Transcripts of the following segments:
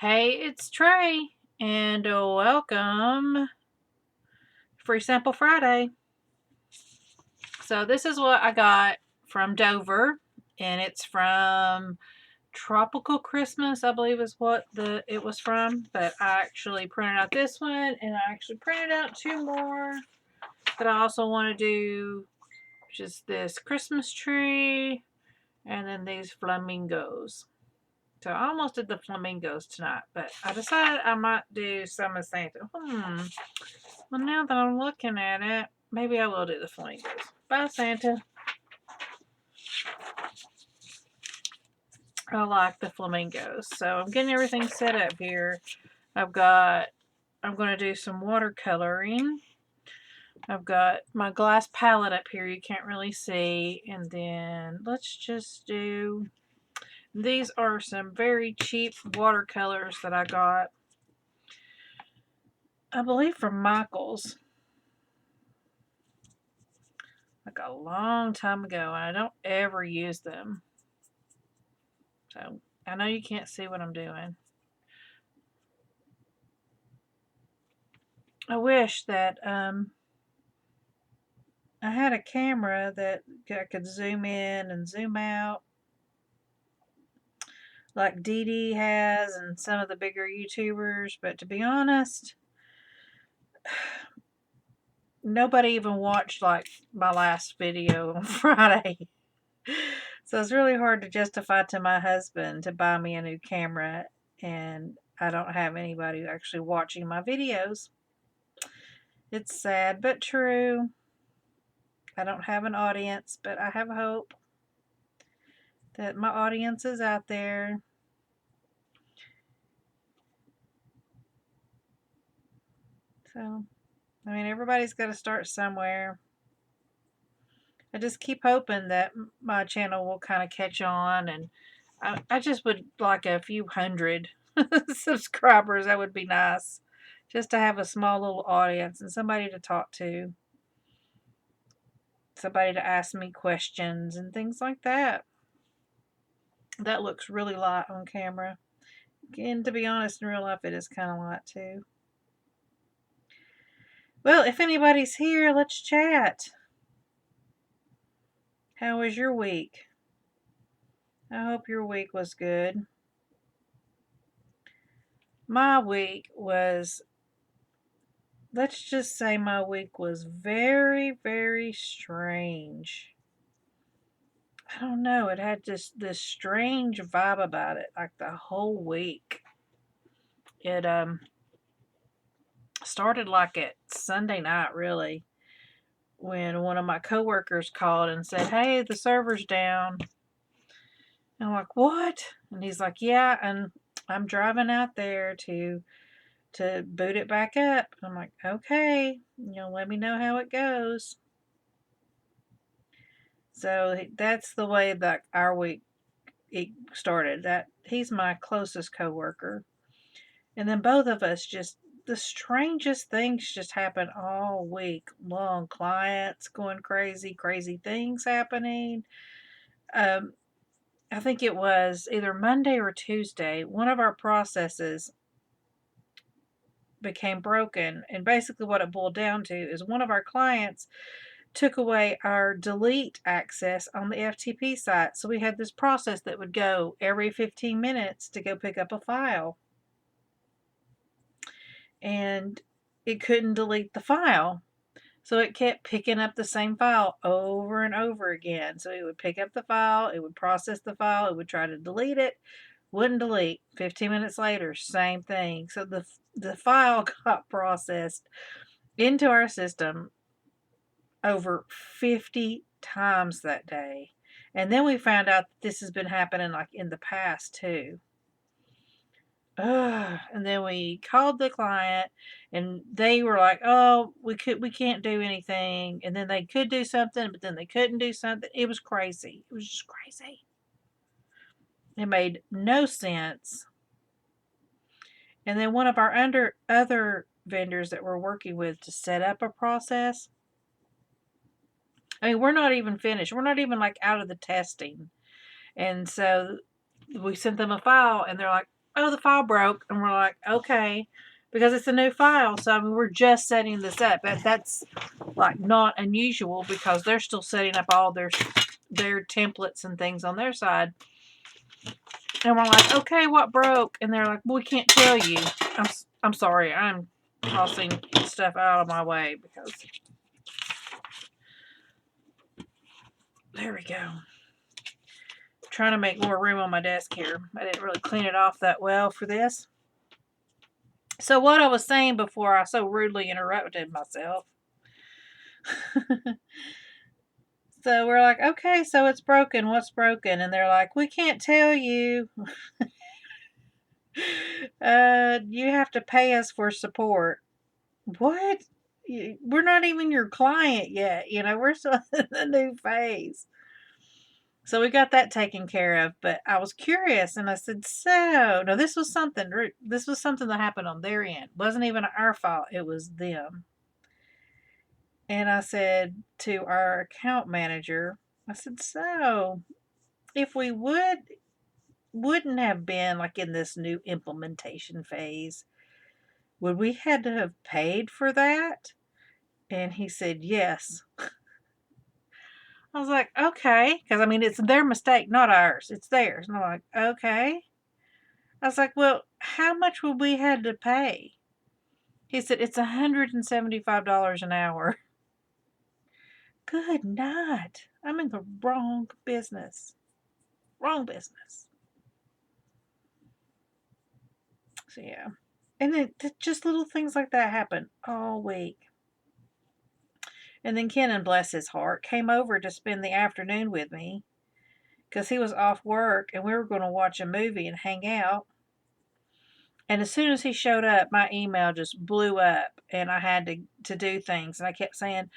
Hey, it's Trey, and welcome Free Sample Friday. So this is what I got from Dover, and it's from Tropical Christmas, I believe is what it was from. But I actually printed out this one, and I actually printed out two more that I also want to do, which is this Christmas tree, and then these flamingos. So I almost did the flamingos tonight, but I decided I might do some of Santa. Well, now that I'm looking at it, maybe I will do the flamingos. Bye, Santa. I like the flamingos. So I'm getting everything set up here. I'm going to do some watercoloring. I've got my glass palette up here you can't really see. And then let's just do, these are some very cheap watercolors that I got, I believe from Michael's, like a long time ago, and I don't ever use them. So I know you can't see what I'm doing. I wish that I had a camera that I could zoom in and zoom out like Dede has and some of the bigger YouTubers, but to be honest, nobody even watched like my last video on Friday. So it's really hard to justify to my husband to buy me a new camera, and I don't have anybody actually watching my videos. It's sad but true. I don't have an audience, but I have hope that my audience is out there. So, I mean, everybody's got to start somewhere. I just keep hoping that my channel will kind of catch on, and I just would like a few hundred subscribers. That would be nice. Just to have a small little audience and somebody to talk to, somebody to ask me questions and things like that. That looks really light on camera. And to be honest, in real life, it is kind of light too. Well, if anybody's here, let's chat. How was your week? I hope your week was good. My week was, let's just say my week was very, very strange. I don't know, it had just this strange vibe about it, like the whole week. It started like at Sunday night, really, when one of my coworkers called and said, "Hey, the server's down." And I'm like, "What?" And he's like, "Yeah, and I'm driving out there to boot it back up." I'm like, "Okay, let me know how it goes." So that's the way that our week it started. That he's my closest coworker, and then both of us just, the strangest things just happen all week long. Clients going crazy, crazy things happening. I think it was either Monday or Tuesday. One of our processes became broken, and basically what it boiled down to is one of our clients took away our delete access on the FTP site. So we had this process that would go every 15 minutes to go pick up a file, and it couldn't delete the file. So it kept picking up the same file over and over again. So it would pick up the file, it would process the file, it would try to delete it, wouldn't delete. 15 minutes later, same thing. So the file got processed into our system over 50 times that day. And then we found out that this has been happening like in the past too. And then we called the client, and they were like, "Oh, we can't do anything." And then they could do something, but then they couldn't do something. It was crazy. It was just crazy. It made no sense. And then one of our other vendors that we're working with to set up a process, I mean, we're not even finished. We're not even out of the testing. And so we sent them a file, and they're like, oh, the file broke. And we're like, okay, because it's a new file. So, I mean, we're just setting this up. That's like not unusual because they're still setting up all their templates and things on their side. And we're like, okay, what broke? And they're like, well, we can't tell you. I'm sorry. I'm tossing stuff out of my way because there we go. Trying to make more room on my desk here. I didn't really clean it off that well for this. So what I was saying before I so rudely interrupted myself. So we're like, okay, so it's broken. What's broken? And they're like, we can't tell you. You have to pay us for support. What? We're not even your client yet. We're still in the new phase. So we got that taken care of, but I was curious and I said, so, no, this was something that happened on their end. It wasn't even our fault. It was them. And I said to our account manager, I said, so if we wouldn't have been like in this new implementation phase, would we had to have paid for that? And he said, yes. I was like, okay. Because, I mean, it's their mistake, not ours. It's theirs. And I'm like, okay. I was like, well, how much would we had to pay? He said, it's $175 an hour. Good night. I'm in the wrong business. Wrong business. So, yeah. And then just little things like that happen all week. And then Kenan, bless his heart, came over to spend the afternoon with me because he was off work and we were going to watch a movie and hang out. And as soon as he showed up, my email just blew up and I had to do things. And I kept saying,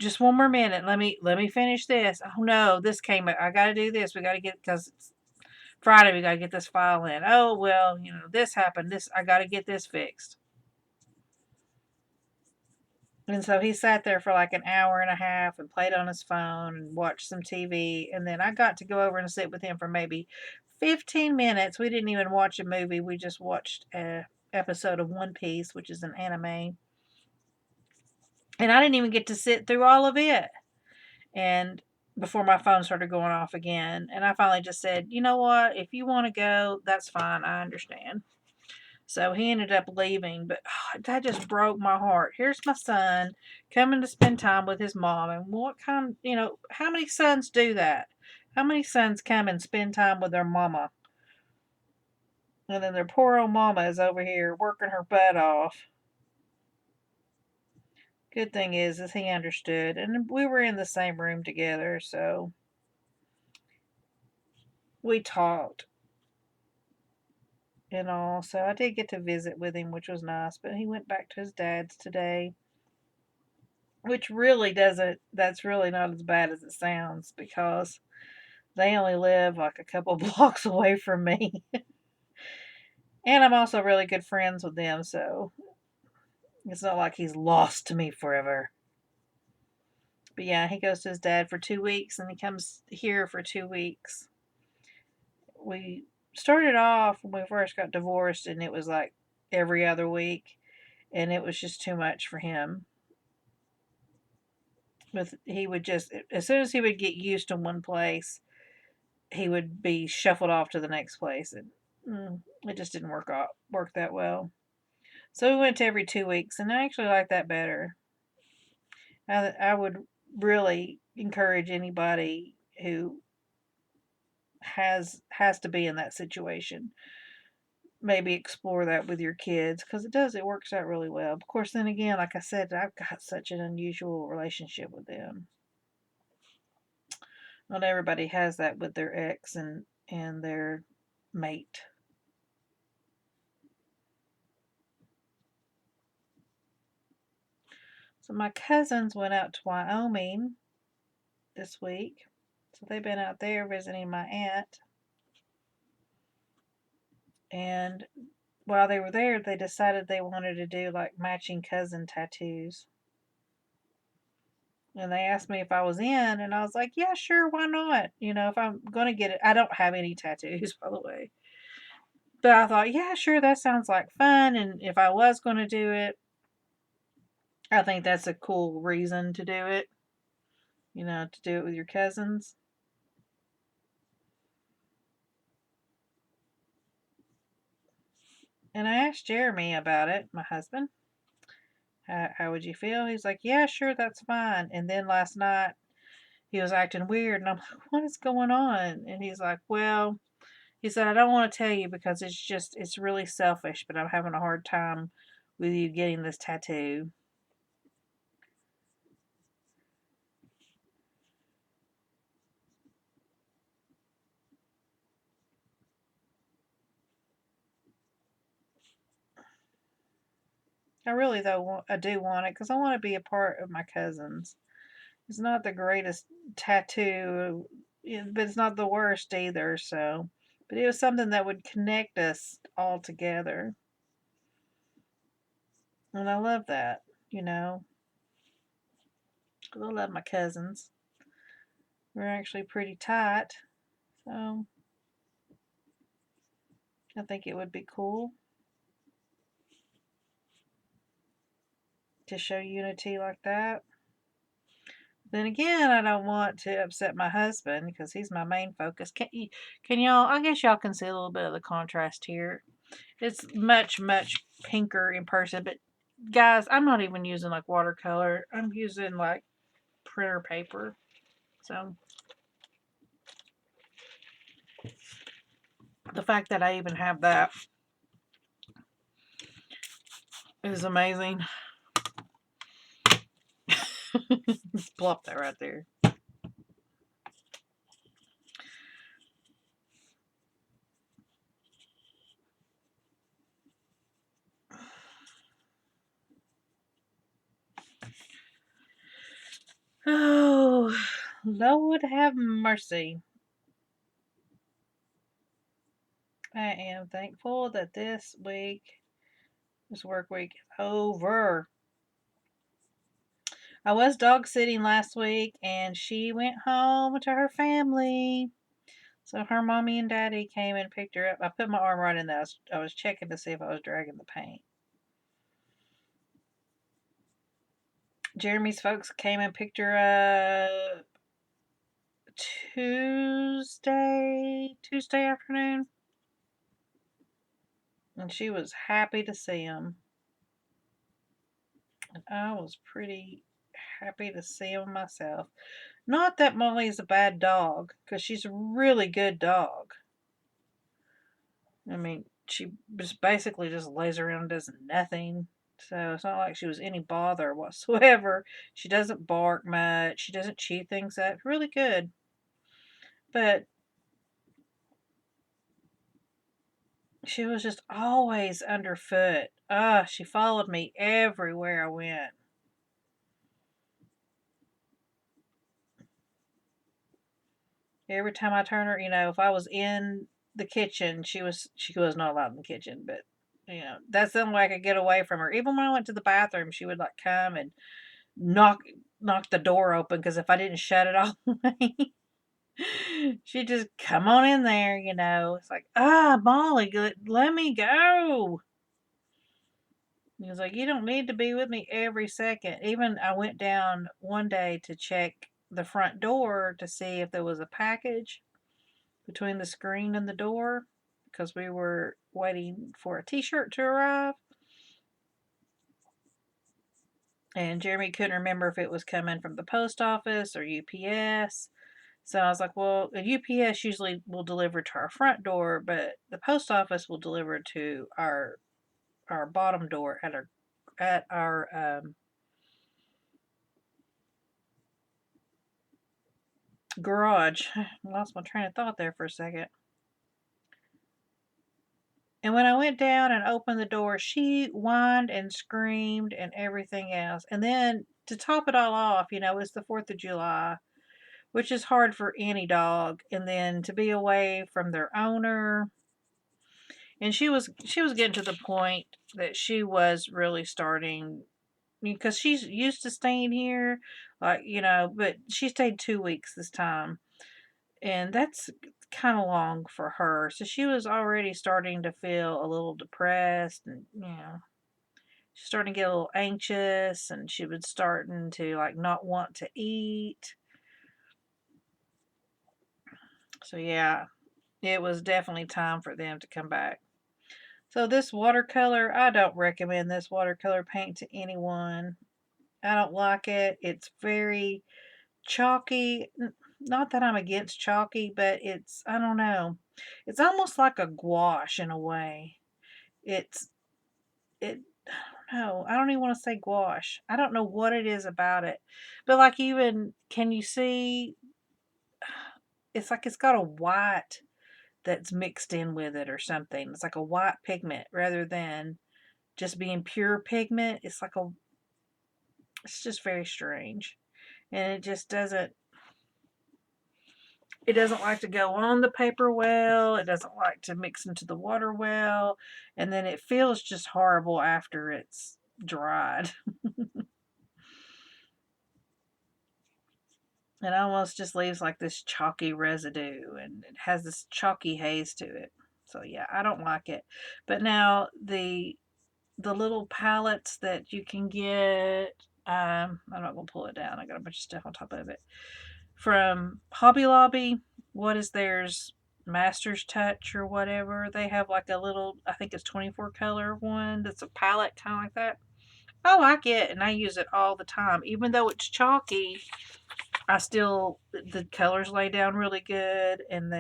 just one more minute. Let me finish this. Oh no, this came up. I got to do this. We got to get, because it's Friday, we got to get this file in. Oh, well, this happened. I got to get this fixed. And so he sat there for like an hour and a half and played on his phone and watched some TV. And then I got to go over and sit with him for maybe 15 minutes. We didn't even watch a movie. We just watched an episode of One Piece, which is an anime. And I didn't even get to sit through all of it. And before my phone started going off again. And I finally just said, you know what? If you want to go, that's fine. I understand. So he ended up leaving, but that just broke my heart. Here's my son coming to spend time with his mom. And what kind, how many sons do that? How many sons come and spend time with their mama? And then their poor old mama is over here working her butt off. Good thing is he understood. And we were in the same room together, so we talked and all. So I did get to visit with him, which was nice. But he went back to his dad's today. Which really that's really not as bad as it sounds because they only live like a couple blocks away from me. And I'm also really good friends with them, so it's not like he's lost to me forever. But yeah, he goes to his dad for 2 weeks and he comes here for 2 weeks. We started off when we first got divorced and it was like every other week and it was just too much for him. He would just, as soon as he would get used to one place, he would be shuffled off to the next place, and it just didn't work that well. So we went to every 2 weeks, and I actually like that better. I would really encourage anybody who has to be in that situation. Maybe explore that with your kids because it works out really well. Of course, then again, like I said, I've got such an unusual relationship with them. Not everybody has that with their ex and their mate. So my cousins went out to Wyoming this week. So they've been out there visiting my aunt. And while they were there, they decided they wanted to do like matching cousin tattoos. And they asked me if I was in, and I was like, yeah, sure, why not? If I'm going to get it. I don't have any tattoos, by the way. But I thought, yeah, sure, that sounds like fun. And if I was going to do it, I think that's a cool reason to do it, to do it with your cousins. And I asked Jeremy about it, my husband. How would you feel? He's like, yeah, sure, that's fine. And then last night, he was acting weird. And I'm like, what is going on? And he's like, well, he said, I don't want to tell you because it's really selfish, but I'm having a hard time with you getting this tattoo. I really, though, I do want it because I want to be a part of my cousins. It's not the greatest tattoo, but it's not the worst either. So, but it was something that would connect us all together. And I love that, you know. 'Cause I love my cousins. We're actually pretty tight. So, I think it would be cool to show unity like that. Then again, I don't want to upset my husband because he's my main focus. Can y'all? I guess y'all can see a little bit of the contrast here. It's much, much pinker in person, but guys, I'm not even using like watercolor. I'm using like printer paper. So the fact that I even have that is amazing. Plop that right there. Oh, Lord have mercy. I am thankful that this work week is over. I was dog sitting last week and she went home to her family. So her mommy and daddy came and picked her up. I put my arm right in that. I was checking to see if I was dragging the paint. Jeremy's folks came and picked her up Tuesday afternoon. And she was happy to see him. And I was pretty happy to see him myself. Not that Molly is a bad dog, because she's a really good dog. I mean, she just basically just lays around and does nothing. So it's not like she was any bother whatsoever. She doesn't bark much. She doesn't chew things up. Really good. But she was just always underfoot. She followed me everywhere I went. Every time I turned her, if I was in the kitchen, she was not allowed in the kitchen, but that's the only way I could get away from her. Even when I went to the bathroom, she would like come and knock knock the door open because if I didn't shut it all the way, she'd just come on in there. It's like, Molly, let me go. He was like, you don't need to be with me every second. Even I went down one day to check the front door to see if there was a package between the screen and the door because we were waiting for a t-shirt to arrive. And Jeremy couldn't remember if it was coming from the post office or UPS. So I was like, well, the UPS usually will deliver to our front door, but the post office will deliver to our bottom door at our garage. I lost my train of thought there for a second. And when I went down and opened the door, she whined and screamed and everything else. And then to top it all off, it's the 4th of July, which is hard for any dog. And then to be away from their owner. And she was getting to the point that she was really starting because she's used to staying here, like, but she stayed 2 weeks this time. And that's kind of long for her. So she was already starting to feel a little depressed, and she's starting to get a little anxious, and she was starting to like not want to eat. So yeah, it was definitely time for them to come back. So this watercolor, I don't recommend this watercolor paint to anyone. I don't like it. It's very chalky. Not that I'm against chalky, but I don't know. It's almost like a gouache in a way. It's, I don't know. I don't even want to say gouache. I don't know what it is about it. But like even, can you see, it's like it's got a white that's mixed in with it or something. It's like a white pigment rather than just being pure pigment. It's just very strange. And it doesn't like to go on the paper well. It doesn't like to mix into the water well. And then it feels just horrible after it's dried. It almost just leaves like this chalky residue, and it has this chalky haze to it. So yeah, I don't like it. But now the little palettes that you can get, I'm not gonna pull it down. I got a bunch of stuff on top of it. From Hobby Lobby, what is theirs? Master's Touch or whatever. They have like a little, I think it's 24 color one that's a palette kind of like that. I like it, and I use it all the time. Even though it's chalky, the colors lay down really good, and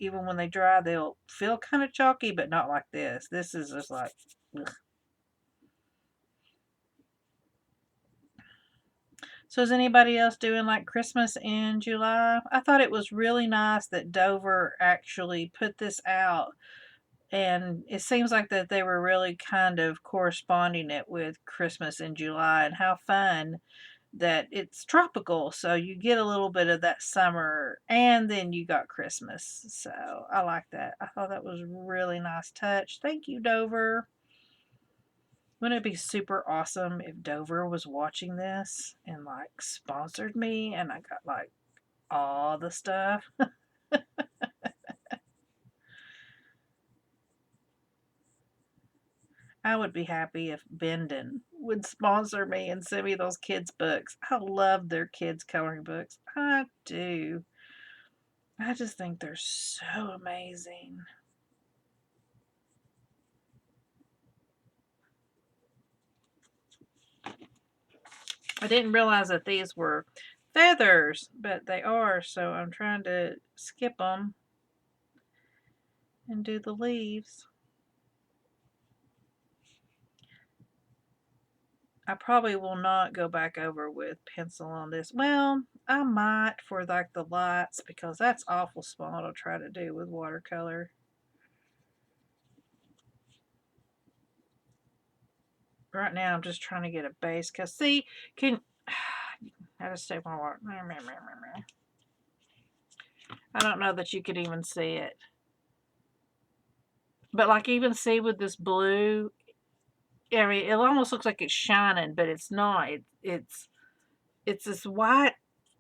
even when they dry, they'll feel kind of chalky, but not like this. This is just like, ugh. So is anybody else doing like Christmas in July? I thought it was really nice that Dover actually put this out, and it seems like that they were really kind of corresponding it with Christmas in July, and how fun that it's tropical, so you get a little bit of that summer, and then you got Christmas. So I like that. I thought that was a really nice touch. Thank you, Dover. Wouldn't it be super awesome if Dover was watching this and like sponsored me and I got like all the stuff? I would be happy if Bendon would sponsor me and send me those kids' books. I love their kids' coloring books. I do. I just think they're so amazing. I didn't realize that these were feathers, but they are, so I'm trying to skip them and do the leaves. I probably will not go back over with pencil on this. Well, I might for like the lights, because that's awful small to try to do with watercolor. Right now I'm just trying to get a base, because see, I just take my water. I don't know that you could even see it. But like even see with this blue, I mean, it almost looks like it's shining, but it's not. It's this white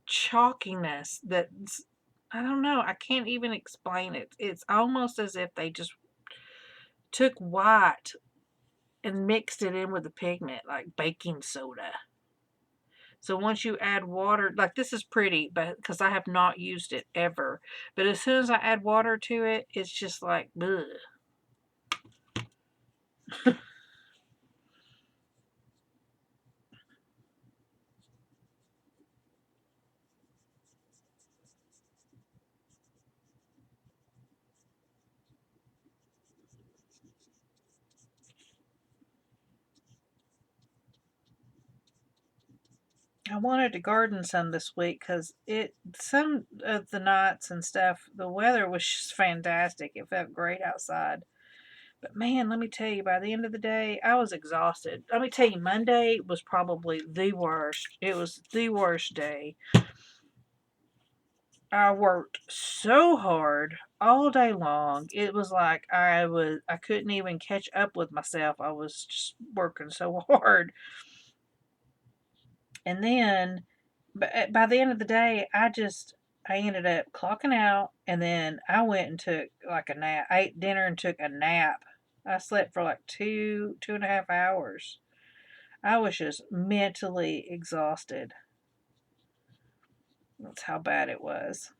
chalkiness that's, I don't know. I can't even explain it. It's almost as if they just took white and mixed it in with the pigment, like baking soda. So once you add water, like this is pretty, but because I have not used it ever. But as soon as I add water to it, it's just like, ugh. I wanted to garden some this week because some of the nights and stuff, the weather was just fantastic. It felt great outside. But man, let me tell you, by the end of the day, I was exhausted. Let me tell you, Monday was probably the worst. It was the worst day. I worked so hard all day long. It was like I couldn't even catch up with myself. I was just working so hard. And then, but by the end of the day, I just I ended up clocking out, and then I went and took like a nap. I ate dinner and took a nap. I slept for like 2.5 hours. I was just mentally exhausted. That's how bad it was.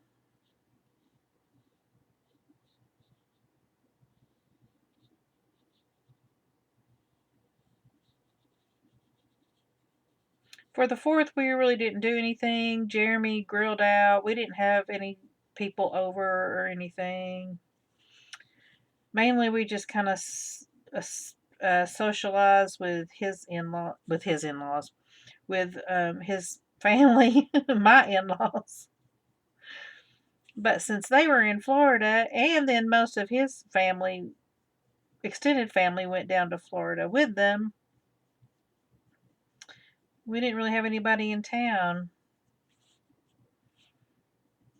For the 4th, we really didn't do anything. Jeremy grilled out. We didn't have any people over or anything. Mainly, we just kind of socialized with his in-laws, with his family, my in-laws. But since they were in Florida, and then most of his family, extended family, went down to Florida with them, we didn't really have anybody in town,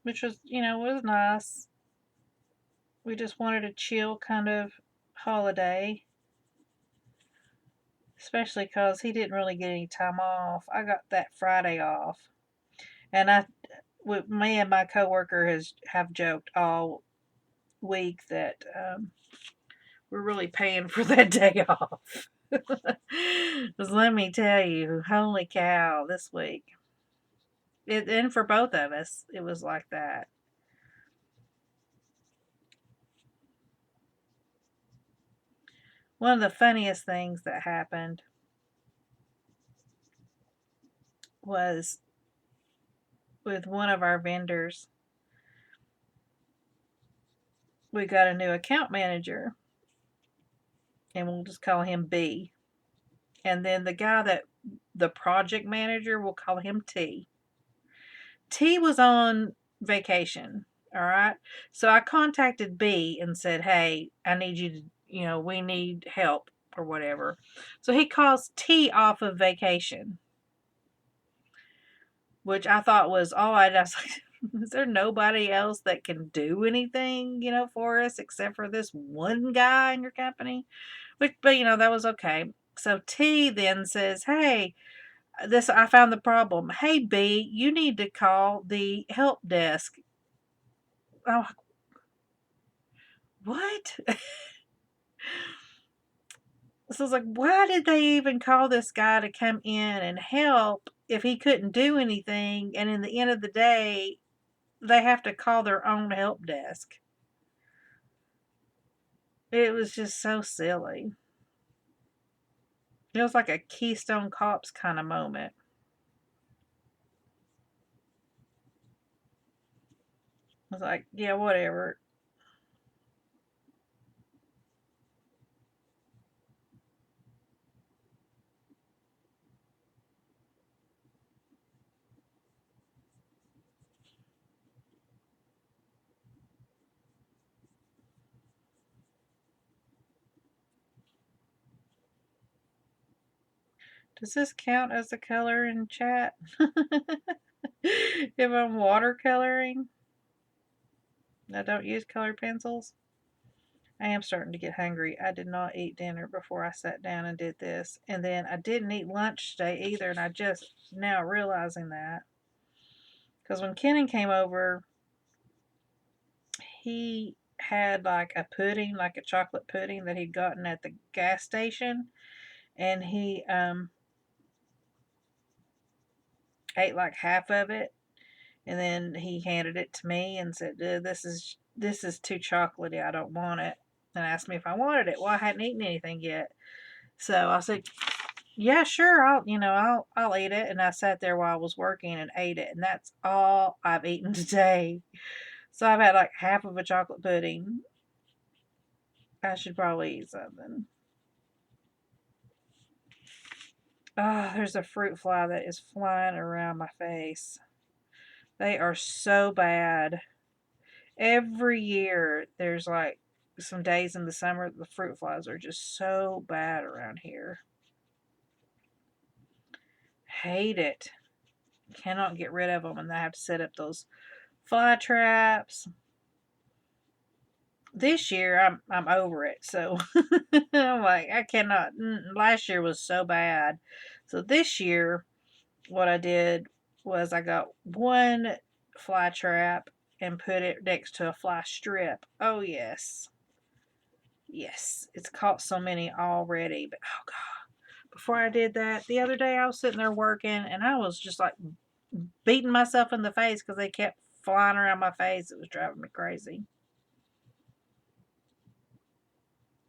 which was, was nice. We just wanted a chill kind of holiday, especially because he didn't really get any time off. I got that Friday off, and me and my coworker have joked all week that we're really paying for that day off. Because let me tell you, holy cow, this week. And for both of us, it was like that. One of the funniest things that happened was with one of our vendors. We got a new account manager, and we'll just call him B. And then the project manager, we'll call him T. T was on vacation. All right. So I contacted B and said, hey, I need you to, we need help or whatever. So he calls T off of vacation, which I thought was odd. I was like, is there nobody else that can do anything, for us except for this one guy in your company? But that was okay. So T then says, hey, I found the problem. Hey, B, you need to call the help desk. Oh, what? So I was like, why did they even call this guy to come in and help if he couldn't do anything? And in the end of the day, they have to call their own help desk. It was just so silly. It was like a Keystone Cops kind of moment. I was like, yeah, whatever. Does this count as a color in chat? If I'm watercoloring, I don't use colored pencils. I am starting to get hungry. I did not eat dinner before I sat down and did this. And then I didn't eat lunch today either, and I just now realizing that. Because when Kenan came over, he had like a pudding, like a chocolate pudding that he'd gotten at the gas station, and he ate like half of it, and then he handed it to me and said, "This is too chocolatey. I don't want it." And asked me if I wanted it. Well, I hadn't eaten anything yet, so I said, "Yeah, sure. I'll eat it." And I sat there while I was working and ate it, and that's all I've eaten today. So I've had like half of a chocolate pudding. I should probably eat something. Oh, there's a fruit fly that is flying around my face. They are so bad. Every year, there's like some days in the summer, the fruit flies are just so bad around here. Hate it. Cannot get rid of them, and I have to set up those fly traps. This year, I'm over it. So I'm like, I cannot. Last year was so bad. So this year, what I did was I got one fly trap and put it next to a fly strip. Oh, yes. Yes, it's caught so many already. But, oh, God. Before I did that, the other day I was sitting there working, and I was just like beating myself in the face because they kept flying around my face. It was driving me crazy.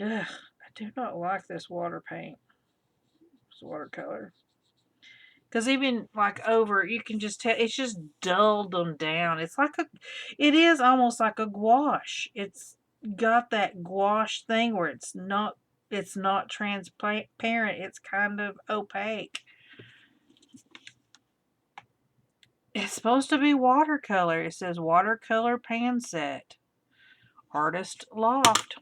Ugh, I do not like this water paint. This watercolor. Because even like over, you can just tell it's just dulled them down. It is almost like a gouache. It's got that gouache thing where it's not transparent. It's kind of opaque. It's supposed to be watercolor. It says watercolor pan set. Artist Loft.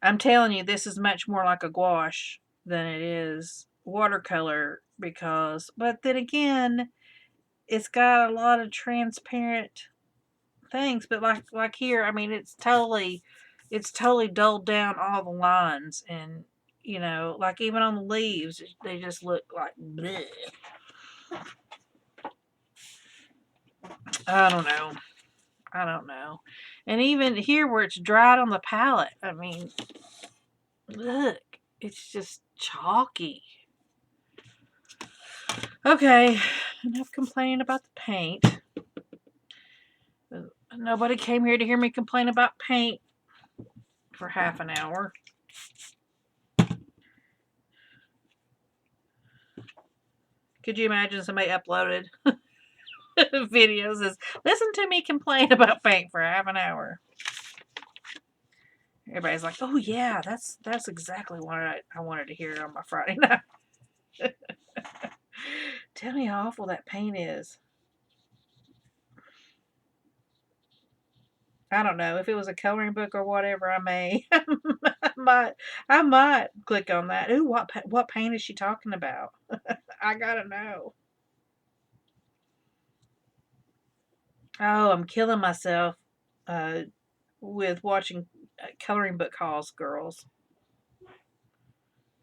I'm telling you, this is much more like a gouache than it is watercolor but then again, it's got a lot of transparent things, but like here, I mean, it's totally dulled down all the lines, and like even on the leaves, they just look like bleh. I don't know. I don't know. And even here where it's dried on the palette, I mean, look, it's just chalky. Okay, enough complaining about the paint. Nobody came here to hear me complain about paint for half an hour. Could you imagine somebody uploaded videos as listen to me complain about paint for half an hour? Everybody's like, oh yeah, that's exactly what I wanted to hear on my Friday night. Tell me how awful that paint is. I don't know. If it was a coloring book or whatever, I might click on that. Ooh, what paint is she talking about? I gotta know. Oh, I'm killing myself with watching coloring book hauls, girls.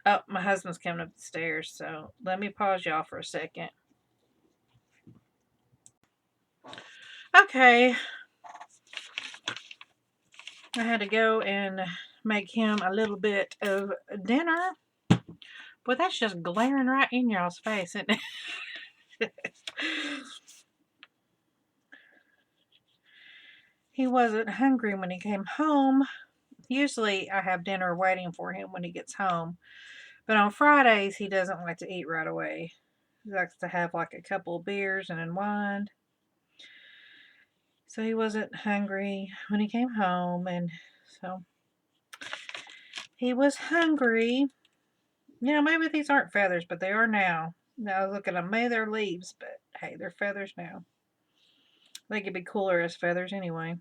Oh, my husband's coming up the stairs, so let me pause y'all for a second. Okay. I had to go and make him a little bit of dinner. Boy, that's just glaring right in y'all's face, isn't it? He wasn't hungry when he came home. Usually I have dinner waiting for him when he gets home. But on Fridays, he doesn't like to eat right away. He likes to have like a couple of beers and unwind. So he wasn't hungry when he came home, and so he was hungry. Maybe these aren't feathers, but they are now. Now I was looking at them, maybe they're leaves, but hey, they're feathers now. They could be cooler as feathers anyway.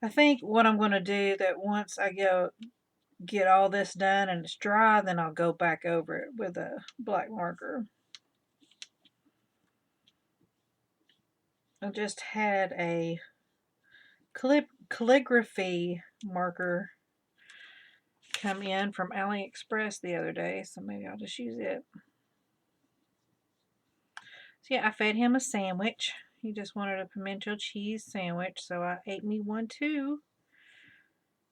I think what I'm going to do that once I go get all this done and it's dry, then I'll go back over it with a black marker. I just had a calligraphy marker come in from AliExpress the other day, so maybe I'll just use it. So yeah, I fed him a sandwich. He just wanted a pimento cheese sandwich, so I ate me one too.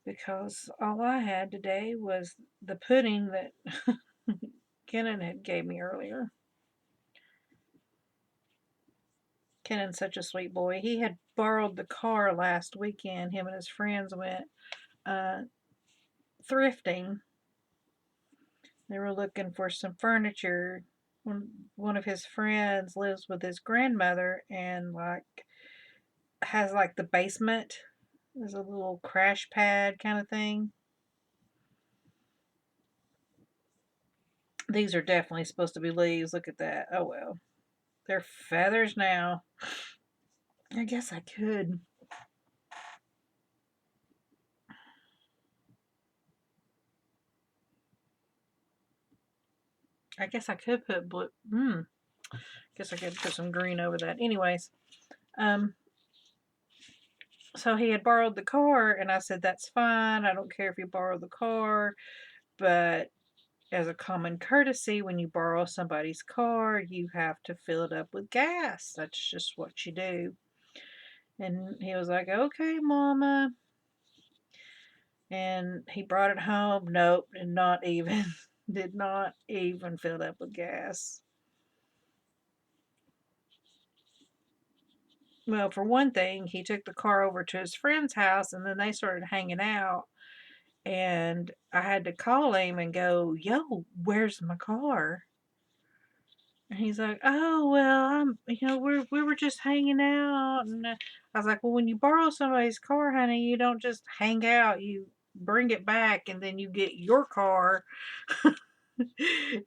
Because all I had today was the pudding that Kenan had gave me earlier. Kenan's such a sweet boy. He had borrowed the car last weekend. Him and his friends went thrifting. They were looking for some furniture. One of his friends lives with his grandmother and has the basement. There's a little crash pad kind of thing. These are definitely supposed to be leaves. Look at that. Oh well. They're feathers now. I guess I could. I guess I could put blue. Guess I could put some green over that. Anyways, so he had borrowed the car, and I said, that's fine. I don't care if you borrow the car, but as a common courtesy, when you borrow somebody's car, you have to fill it up with gas. That's just what you do. And he was like, okay, Mama. And he brought it home. Nope, and not even, did not even fill it up with gas. Well, for one thing, he took the car over to his friend's house and then they started hanging out. And I had to call him and go, yo, where's my car? And he's like, oh, well, we were just hanging out. And I was like, well, when you borrow somebody's car, honey, you don't just hang out. You bring it back and then you get your car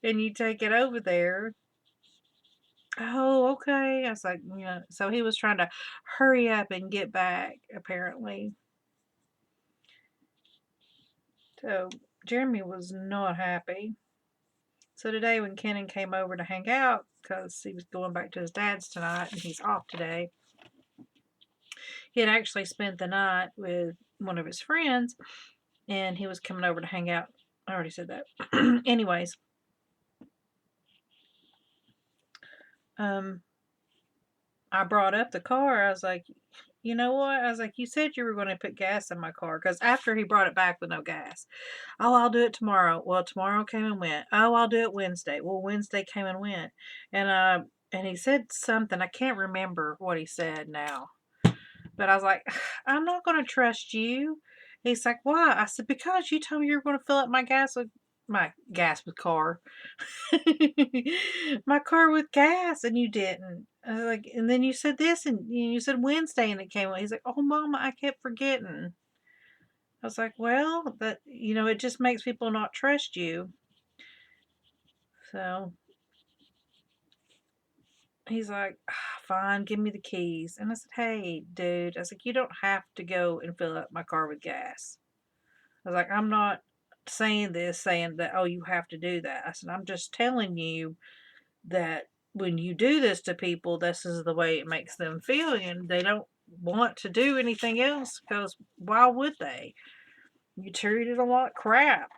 and you take it over there. Oh, okay. I was like, yeah. So he was trying to hurry up and get back, apparently. So Jeremy was not happy. So today, when Kenan came over to hang out, because he was going back to his dad's tonight and he's off today, he had actually spent the night with one of his friends and he was coming over to hang out. I already said that. Anyways, I brought up the car. I was like, you know what? I was like, you said you were going to put gas in my car. Because after he brought it back with no gas, oh, I'll do it tomorrow. Well, tomorrow came and went. Oh, I'll do it Wednesday. Well, Wednesday came and went. And he said something. I can't remember what he said now. But I was like, I'm not going to trust you. He's like, why? I said, because you told me you were going to fill up my gas with car. My car with gas, and you didn't. I was like, and then you said this, and you said Wednesday, and it came out. He's like, oh, Mama, I kept forgetting. I was like, well, it just makes people not trust you. So he's like, fine, give me the keys. And I said, hey, dude, I was like, you don't have to go and fill up my car with gas. I was like, I'm not saying that, oh, you have to do that. I said, I'm just telling you that when you do this to people, this is the way it makes them feel, and they don't want to do anything else because why would they? You treated them like crap.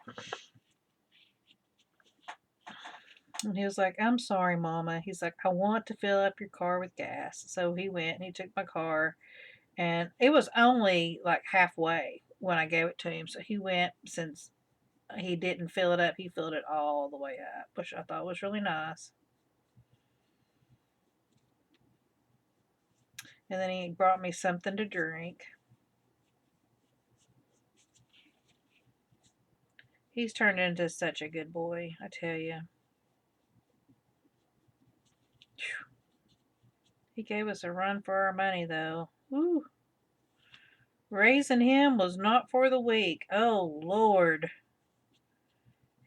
And he was like, I'm sorry, Mama. He's like, I want to fill up your car with gas. So he went and he took my car, and it was only like halfway when I gave it to him. So he went, since he didn't fill it up, he filled it all the way up, which I thought was really nice. And then he brought me something to drink. He's turned into such a good boy, I tell you. He gave us a run for our money, though. Woo. Raising him was not for the weak. Oh, Lord.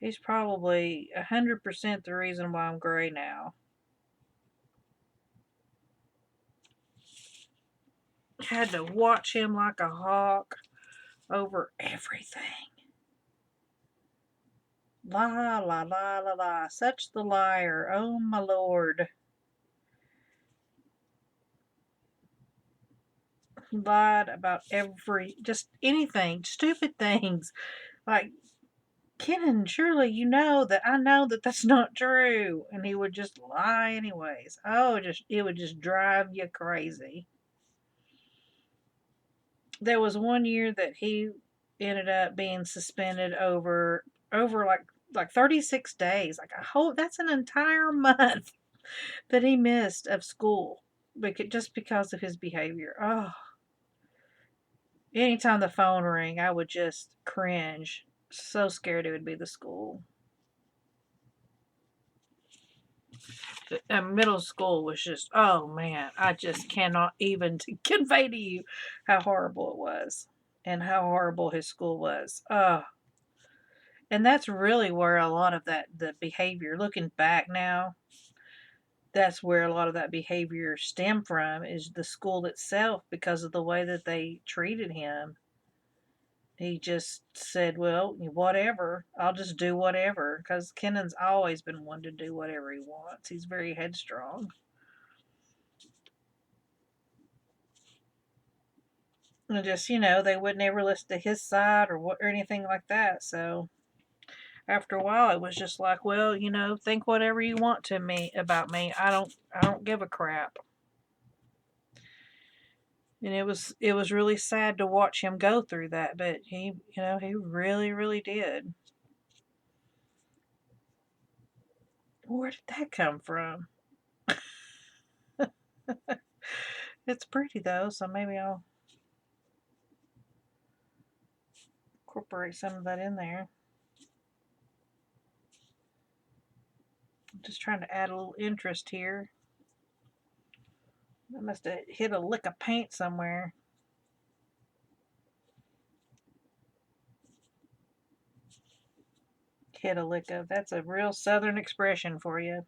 He's probably 100% the reason why I'm gray now. Had to watch him like a hawk over everything. La, la, la, la, la. Such the liar. Oh, my Lord. Lied about just anything, stupid things. Like, Kenan, surely you know that I know that that's not true. And he would just lie anyways. Oh, it would just drive you crazy. There was one year that he ended up being suspended over like 36 days. Like, I hope that's an entire month that he missed of school just because of his behavior. Oh, anytime the phone rang, I would just cringe. So scared it would be the school. Middle school was just, oh man, I just cannot even convey to you how horrible it was and how horrible his school was. And that's really where a lot of the behavior, looking back now, that's where a lot of that behavior stemmed from, is the school itself, because of the way that they treated him. He just said, well, whatever, I'll just do whatever, because Kennan's always been one to do whatever he wants. He's very headstrong. And just, they would never listen to his side or anything like that. So after a while, it was just like, well, you know, think whatever you want to me about me. I don't give a crap. And it was really sad to watch him go through that, but he really, really did. Where did that come from? It's pretty though, so maybe I'll incorporate some of that in there. I'm just trying to add a little interest here. I must have hit a lick of paint somewhere. Hit a lick of, that's a real southern expression for you.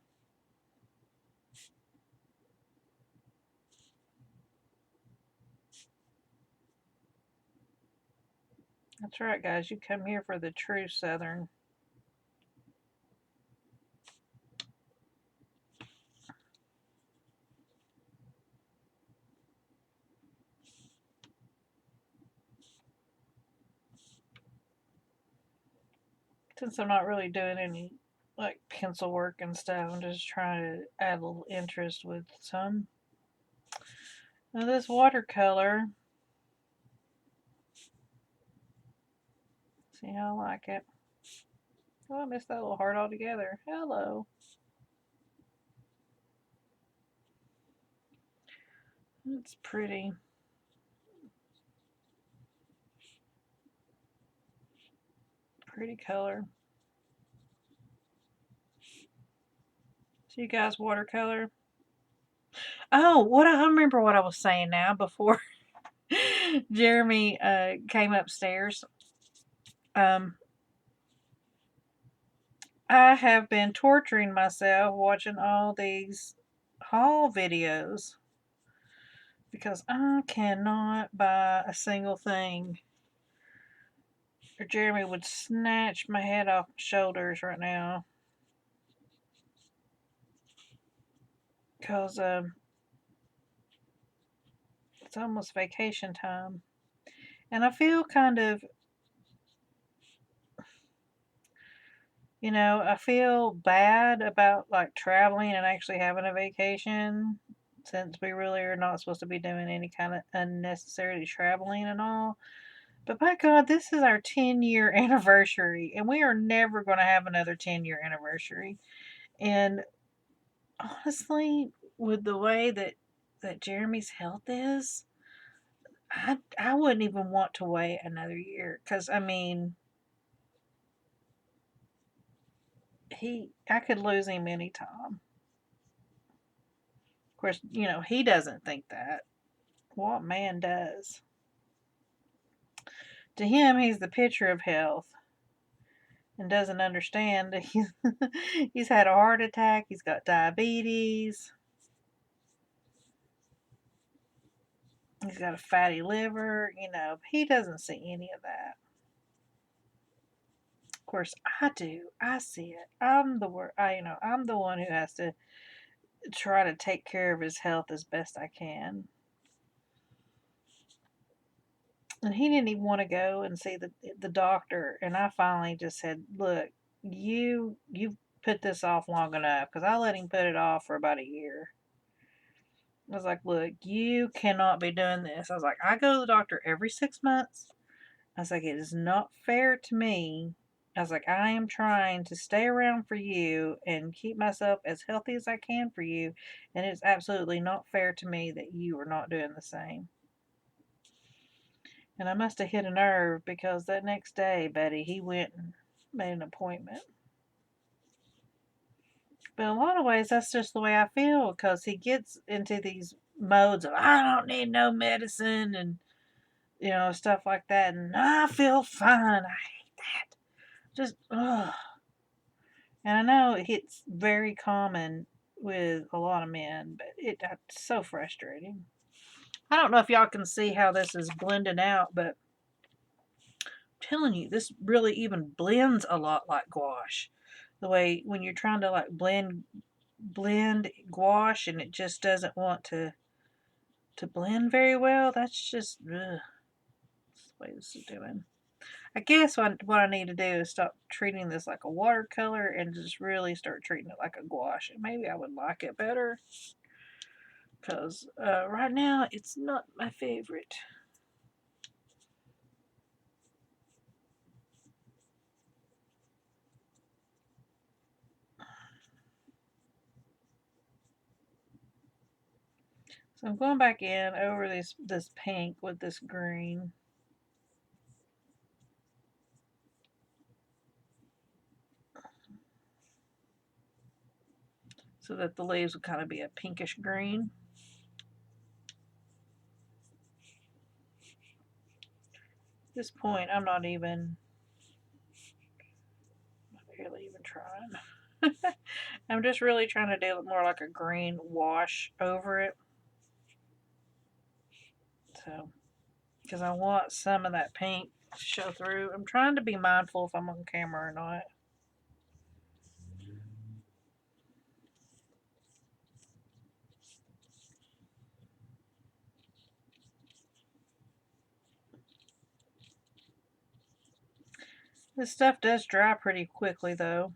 That's right, guys. You come here for the true southern. Since I'm not really doing any like pencil work and stuff, I'm just trying to add a little interest with some. Now this watercolor, see how I like it. Oh, I missed that little heart altogether. Hello. It's pretty. Pretty color. So you guys watercolor? Oh, what I remember what I was saying now before Jeremy came upstairs. I have been torturing myself watching all these haul videos because I cannot buy a single thing. Or Jeremy would snatch my head off my shoulders right now. Because it's almost vacation time. And I feel kind of, I feel bad about like traveling and actually having a vacation since we really are not supposed to be doing any kind of unnecessary traveling and all. But by God, this is our 10-year anniversary, and we are never going to have another 10-year anniversary. And honestly, with the way that Jeremy's health is, I wouldn't even want to wait another year because I mean, I could lose him anytime. Of course, he doesn't think that. What man does? To him, he's the picture of health and doesn't understand that he's had a heart attack, he's got diabetes, he's got a fatty liver, he doesn't see any of that. Of course, I do. I see it. I'm the one who has to try to take care of his health as best I can. And he didn't even want to go and see the doctor. And I finally just said, "Look, you've put this off long enough because I let him put it off for about a year." I was like, "Look, you cannot be doing this." I was like, "I go to the doctor every 6 months." I was like, "It is not fair to me." I was like, "I am trying to stay around for you and keep myself as healthy as I can for you, and it's absolutely not fair to me that you are not doing the same." And I must have hit a nerve because that next day, Betty, he went and made an appointment. But in a lot of ways, that's just the way I feel because he gets into these modes of, I don't need no medicine and, stuff like that. And I feel fine. I hate that. Just, ugh. And I know it's very common with a lot of men, but it's so frustrating. I don't know if y'all can see how this is blending out, but telling you, this really even blends a lot like gouache. The way when you're trying to like blend gouache and it just doesn't want to blend very well. That's just that's the way this is doing. I guess what I need to do is stop treating this like a watercolor and just really start treating it like a gouache. And maybe I would like it better. Because right now, it's not my favorite. So I'm going back in over this pink with this green. So that the leaves will kind of be a pinkish green. At this point, I'm not even barely even trying. I'm just really trying to do it more like a green wash over it. So, because I want some of that pink to show through. I'm trying to be mindful if I'm on camera or not. This stuff does dry pretty quickly though.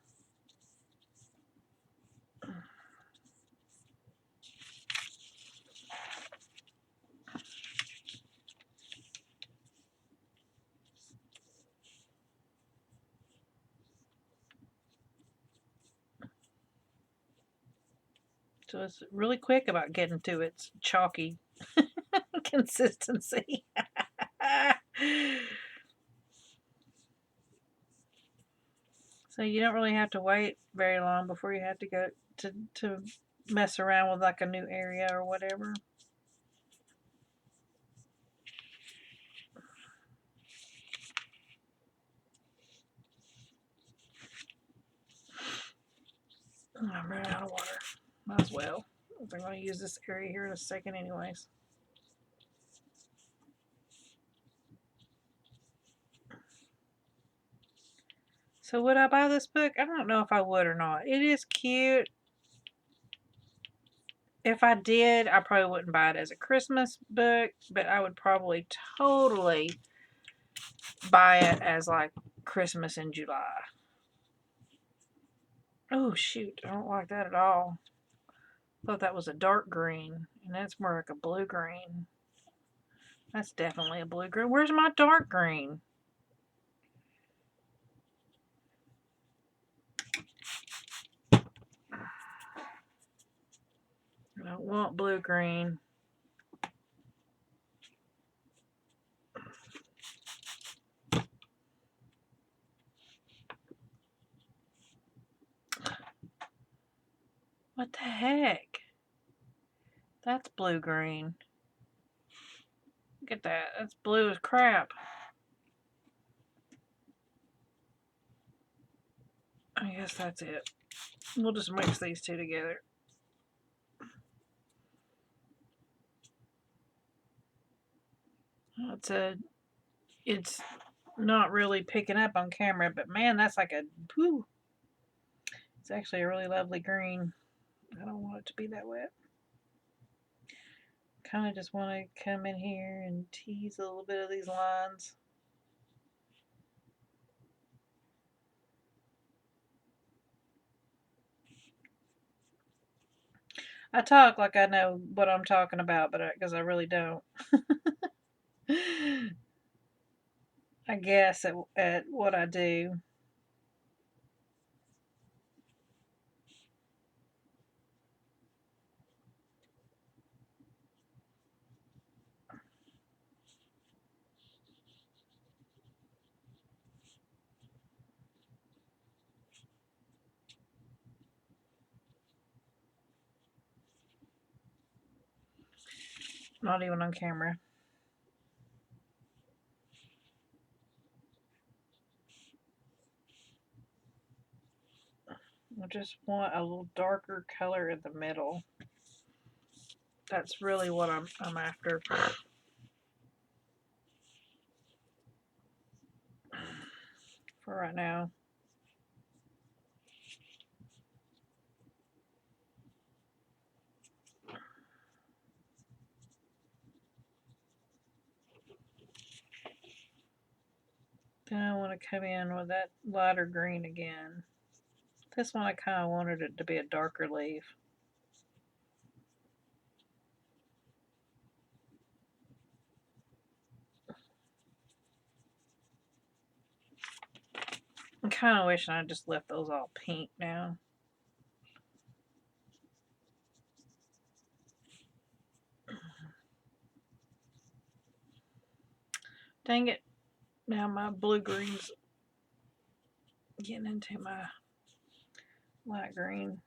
So it's really quick about getting to its chalky consistency. So you don't really have to wait very long before you have to go to mess around with like a new area or whatever. I'm running out of water. Might as well. I'm going to use this area here in a second anyways. So would I buy this book? I don't know if I would or not. It is cute. If I did, I probably wouldn't buy it as a Christmas book, but I would probably totally buy it as like Christmas in July. Oh shoot, I don't like that at all. Thought that was a dark green, and that's more like a blue green. That's definitely a blue green. Where's my dark green? I don't want blue green. What the heck? That's blue green. Look at that. That's blue as crap. I guess that's it. We'll just mix these two together. It's not really picking up on camera, but man, that's like a whew. It's actually a really lovely green. I don't want it to be that wet. Kind of just want to come in here and tease a little bit of these lines. I talk like I know what I'm talking about, but because I really don't. I guess at what I do. Not even on camera. I just want a little darker color in the middle. That's really what I'm after. For right now. Then I want to come in with that lighter green again. This one I kind of wanted it to be a darker leaf. I'm kind of wishing I just left those all pink now. Dang it. Now my blue-green's getting into my light green.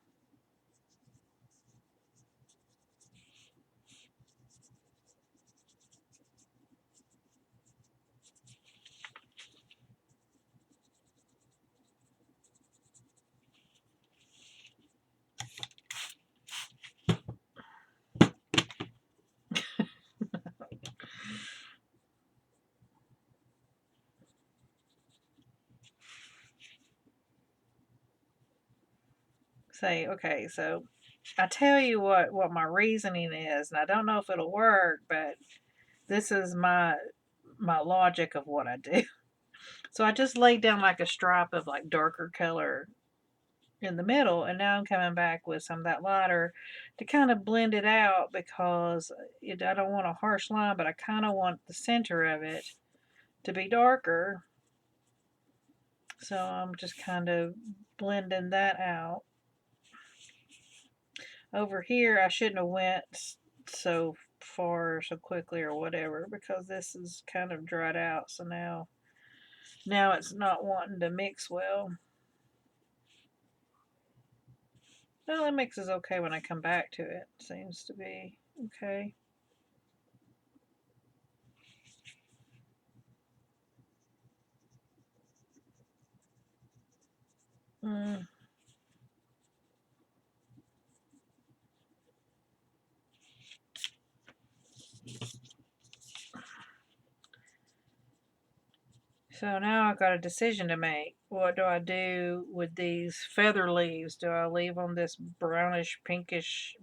Say, okay, so I tell you what my reasoning is, and I don't know if it'll work, but this is my logic of what I do. So I just laid down like a stripe of like darker color in the middle, and now I'm coming back with some of that lighter to kind of blend it out because I don't want a harsh line, but I kind of want the center of it to be darker. So I'm just kind of blending that out. Over here, I shouldn't have went so far so quickly or whatever because this is kind of dried out. So now it's not wanting to mix well. Well, it mixes okay when I come back to it. Seems to be okay. Mm. So now I've got a decision to make. What do I do with these feather leaves? Do I leave them this brownish, pinkish,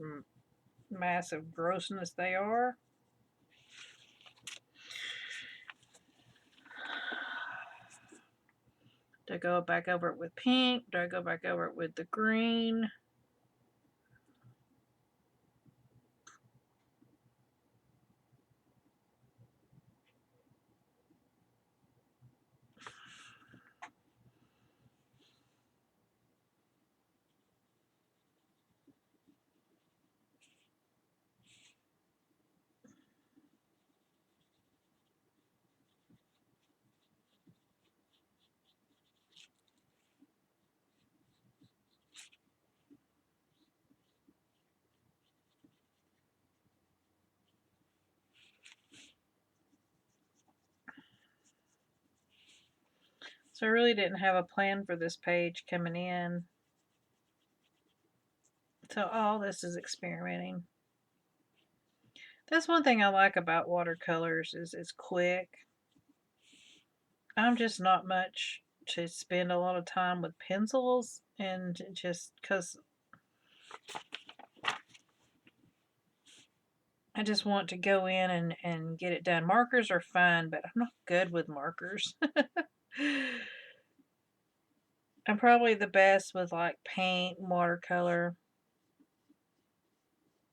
massive grossness they are? Do I go back over it with pink? Do I go back over it with the green? So I really didn't have a plan for this page coming in. So all this is experimenting. That's one thing I like about watercolors is it's quick. I'm just not much to spend a lot of time with pencils and just because I just want to go in and get it done. Markers are fun, but I'm not good with markers. I'm probably the best with like paint and watercolor.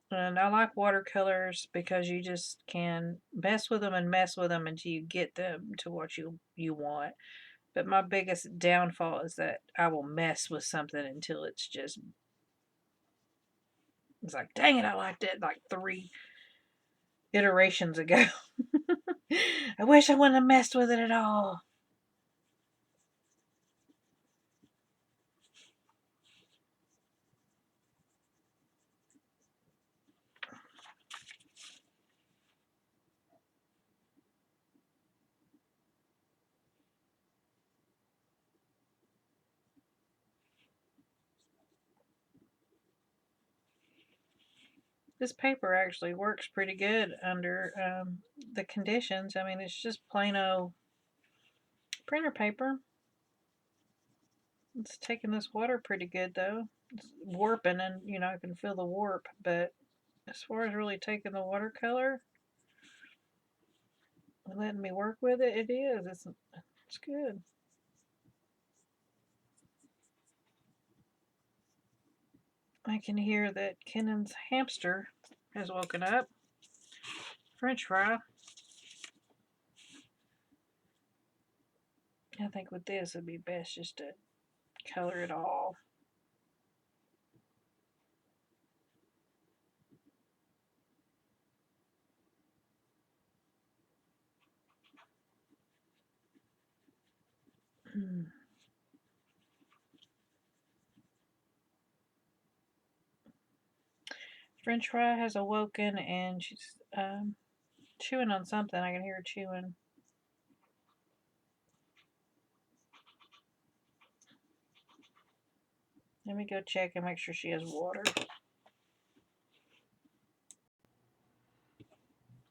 And I like watercolors because you just can mess with them and mess with them until you get them to what you want. But my biggest downfall is that I will mess with something until it's like, dang it, I liked it like 3 iterations ago. I wish I wouldn't have messed with it at all. This paper actually works pretty good under the conditions. I mean, it's just plain old printer paper. It's taking this water pretty good though. It's warping and I can feel the warp, but as far as really taking the watercolor and letting me work with it, it is. It's It's good. I can hear that Kennan's hamster has woken up. French fry. I think with this it'd be best just to color it all. French fry has awoken and she's chewing on something. I can hear her chewing. Let me go check and make sure she has water.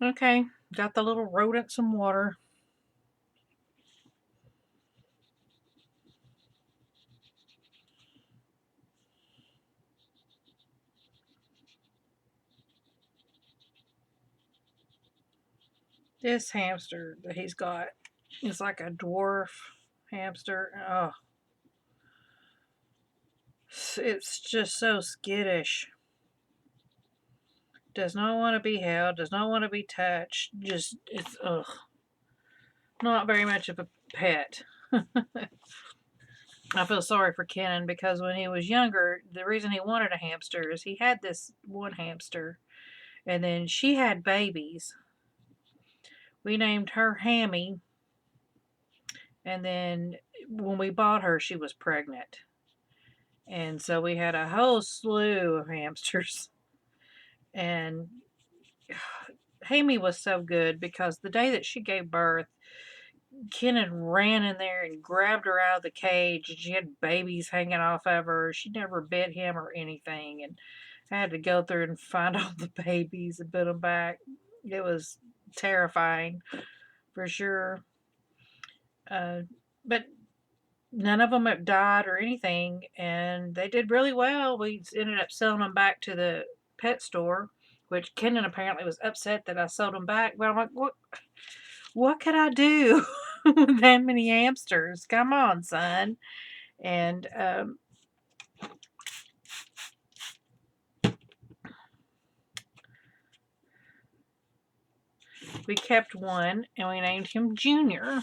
Okay, got the little rodent some water. This hamster that he's got is like a dwarf hamster. Oh, it's just so skittish. Does not want to be held, does not want to be touched. Just, it's, ugh. Not very much of a pet. I feel sorry for Kenan because when he was younger, the reason he wanted a hamster is he had this one hamster and then she had babies. We named her Hammy, and then when we bought her, she was pregnant. And so we had a whole slew of hamsters. And Hammy was so good because the day that she gave birth, Kenan ran in there and grabbed her out of the cage, and she had babies hanging off of her. She never bit him or anything, and I had to go through and find all the babies and put them back. It was terrifying, for sure. But none of them have died or anything, and they did really well. We ended up selling them back to the pet store, which Kenan apparently was upset that I sold them back. But I'm like, what could I do with that many hamsters? Come on, son. And we kept one, and we named him Junior.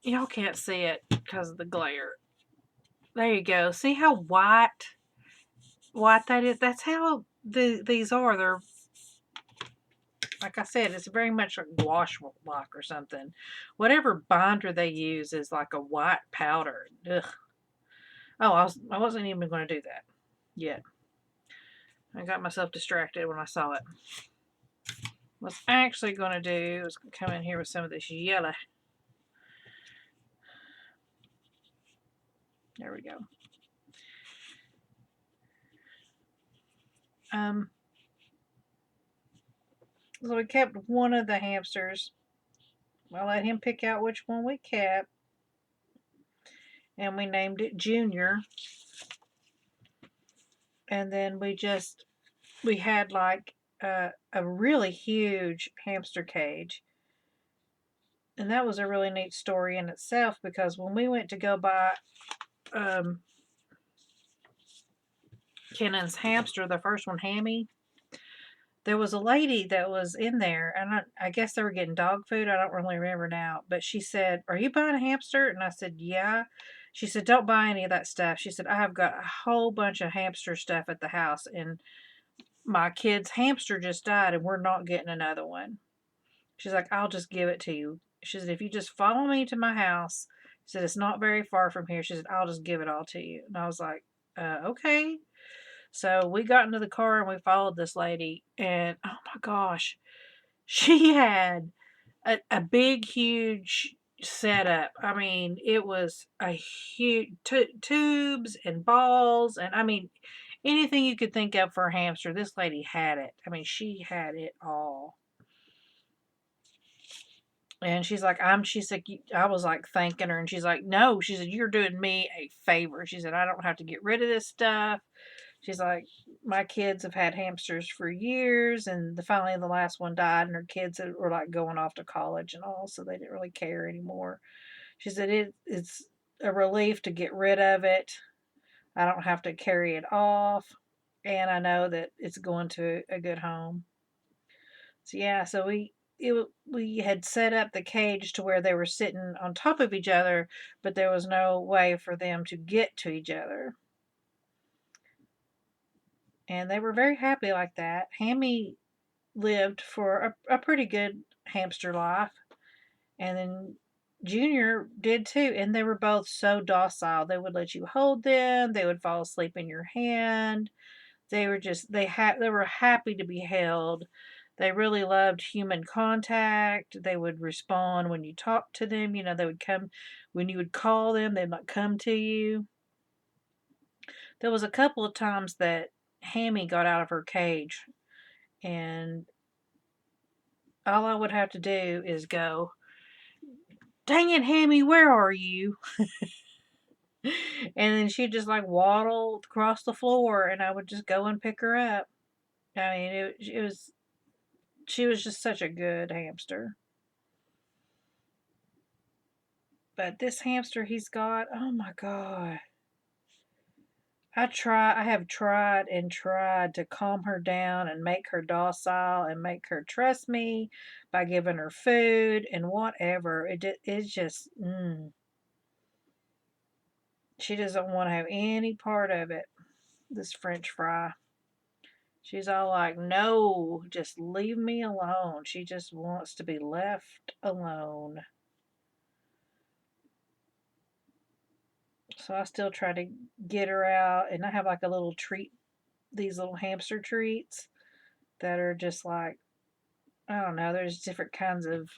Y'all can't see it because of the glare. There you go. See how white that is? That's how these are. They're, like I said, it's very much like wash lock or something. Whatever binder they use is like a white powder. Ugh. Oh, I wasn't even going to do that yet. I got myself distracted when I saw it. What I'm actually going to do is come in here with some of this yellow. There we go. So we kept one of the hamsters. I let him pick out which one we kept. And we named it Junior. And then we had like a really huge hamster cage. And that was a really neat story in itself because when we went to go buy Kennan's hamster, the first one, Hammy, there was a lady that was in there, and I guess they were getting dog food. I don't really remember now, but she said, "Are you buying a hamster?" And I said, "Yeah." She said, "Don't buy any of that stuff." She said, "I have got a whole bunch of hamster stuff at the house, and my kid's hamster just died, and we're not getting another one." She's like, "I'll just give it to you." She said, "If you just follow me to my house," she said, "it's not very far from here." She said, "I'll just give it all to you." And I was like, okay. So we got into the car and we followed this lady, and oh my gosh, she had a big, huge setup. I mean, it was a huge tubes and balls, and I mean, anything you could think of for a hamster, this lady had it. I mean, she had it all. And she's like, she's like, I was like thanking her, and she's like, no, she said, you're doing me a favor. She said, I don't have to get rid of this stuff. She's like, my kids have had hamsters for years, and finally the last one died, and her kids were like going off to college and all, so they didn't really care anymore. She said it's a relief to get rid of it. I don't have to carry it off, and I know that it's going to a good home. So yeah, so we had set up the cage to where they were sitting on top of each other, but there was no way for them to get to each other. And they were very happy like that. Hammy lived for a pretty good hamster life, and then Junior did too, and they were both so docile. They would let you hold them, they would fall asleep in your hand. They were just they were happy to be held. They really loved human contact. They would respond when you talked to them. They would come when you would call them, they'd like come to you. There was a couple of times that Hammy got out of her cage, and all I would have to do is go, "Dang it, Hammy, where are you?" And then she'd just like waddle across the floor, and I would just go and pick her up. I mean, it was she was just such a good hamster. But this hamster he's got, oh my God. I have tried and tried to calm her down and make her docile and make her trust me by giving her food and whatever. It's just, she doesn't want to have any part of it, this French fry. She's all like, no, just leave me alone. She just wants to be left alone. So I still try to get her out, and I have like a little treat, these little hamster treats that are just like, I don't know, there's different kinds of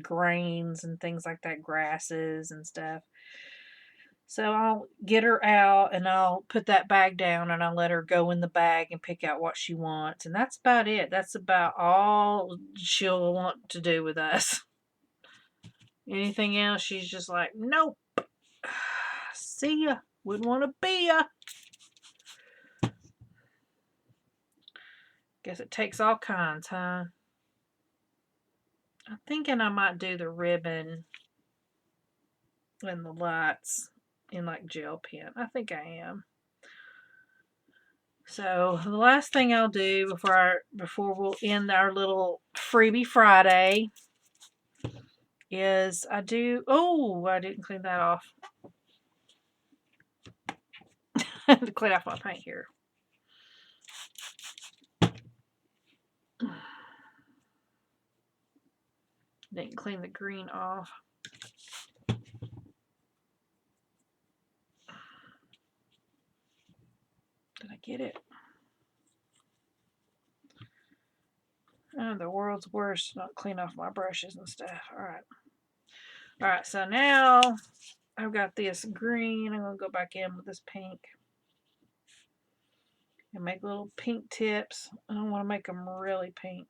grains and things like that, grasses and stuff. So I'll get her out and I'll put that bag down and I'll let her go in the bag and pick out what she wants. And that's about it. That's about all she'll want to do with us. Anything else, she's just like, nope. See ya. Wouldn't want to be ya. Guess it takes all kinds, huh? I'm thinking I might do the ribbon and the lights in like gel pen. I think I am. So the last thing I'll do before we'll end our little freebie Friday is I didn't clean that off. I had to clean off my paint here. Didn't clean the green off. Did I get it? Oh, the world's worst. Not clean off my brushes and stuff. All right, so now I've got this green. I'm going to go back in with this pink and make little pink tips. I don't want to make them really pink.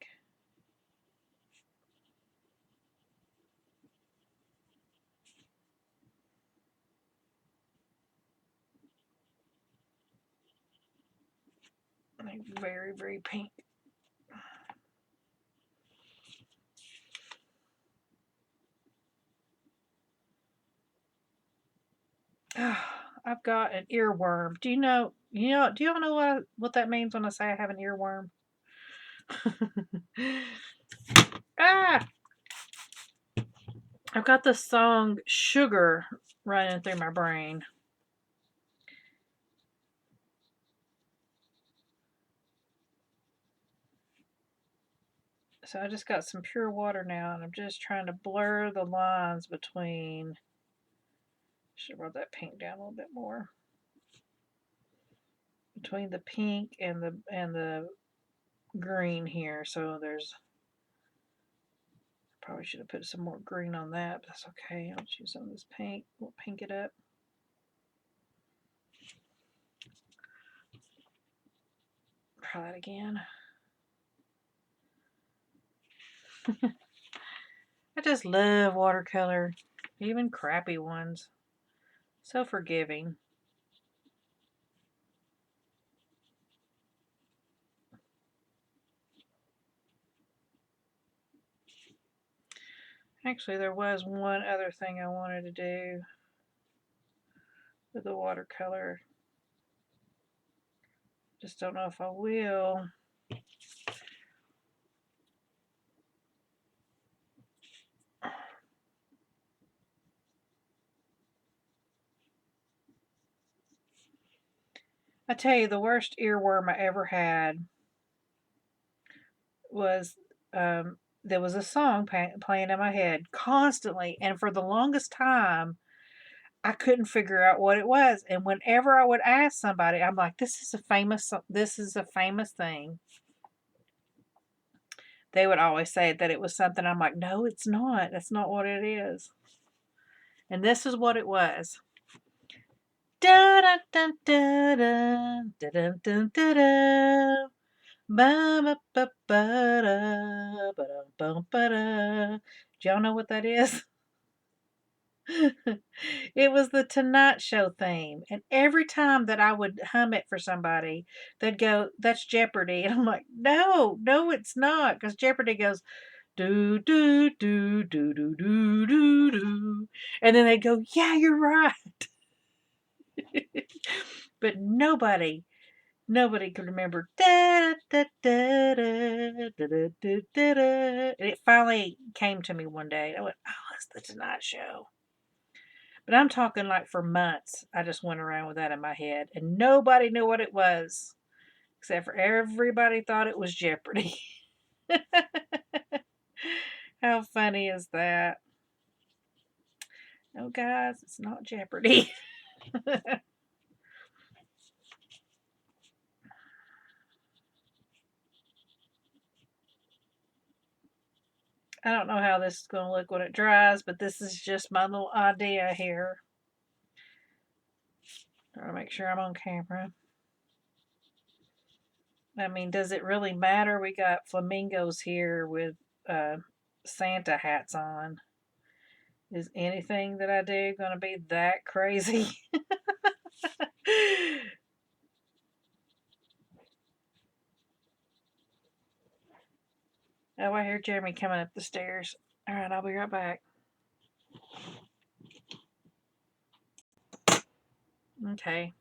Like very, very pink. I've got an earworm. Do y'all know what that means when I say I have an earworm? Ah! I've got the song Sugar running through my brain. So I just got some pure water now, and I'm just trying to blur the lines between. Should have brought that pink down a little bit more. Between the pink and the green here. So there's. Probably should have put some more green on that, but that's okay. I'll use some of this pink. We'll pink it up. Try that again. I just love watercolor, even crappy ones. So forgiving. Actually, there was one other thing I wanted to do with the watercolor. Just don't know if I will. I tell you, the worst earworm I ever had was there was a song playing in my head constantly, and for the longest time, I couldn't figure out what it was. And whenever I would ask somebody, I'm like, "This is a famous thing." They would always say that it was something. I'm like, "No, it's not. That's not what it is." And this is what it was. Da da da da da da da da da. Ba ba ba ba da ba da ba ba da. Do y'all know what that is? It was the Tonight Show theme, and every time that I would hum it for somebody, they'd go, "That's Jeopardy," and I'm like, "No, no, it's not," because Jeopardy goes do do do do do do do do, and then they'd go, "Yeah, you're right," but nobody could remember da da da da da da da da da, and it finally came to me one day. I went, "Oh, it's the Tonight Show." But I'm talking like for months, I just went around with that in my head, and nobody knew what it was, except for everybody thought it was Jeopardy. How funny is that? No, guys, it's not Jeopardy. I don't know how this is going to look when it dries, but this is just my little idea here. Trying to make sure I'm on camera. I mean, does it really matter? We got flamingos here with Santa hats on. Is anything that I do going to be that crazy? Oh, I hear Jeremy coming up the stairs. All right, I'll be right back. Okay.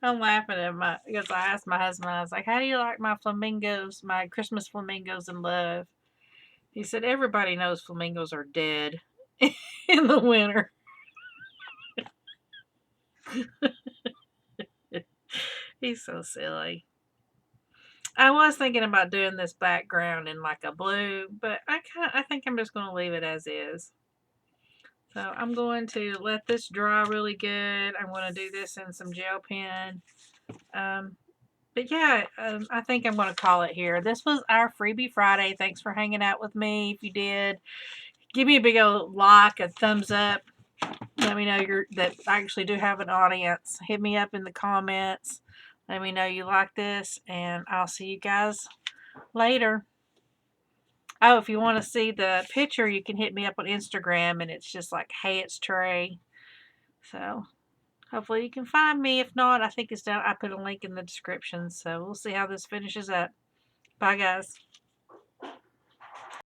I'm laughing at because I asked my husband, I was like, "How do you like my flamingos, my Christmas flamingos in love?" He said, "Everybody knows flamingos are dead in the winter." He's so silly. I was thinking about doing this background in like a blue, but I think I'm just going to leave it as is. So I'm going to let this dry really good. I'm going to do this in some gel pen. But yeah, I think I'm going to call it here. This was our Freebie Friday. Thanks for hanging out with me. If you did, give me a big old like, a thumbs up. Let me know that I actually do have an audience. Hit me up in the comments. Let me know you like this, and I'll see you guys later. Oh, if you want to see the picture, you can hit me up on Instagram, and it's just like, "Hey, it's Trey." So hopefully you can find me. If not, I think it's down. I put a link in the description. So we'll see how this finishes up. Bye, guys.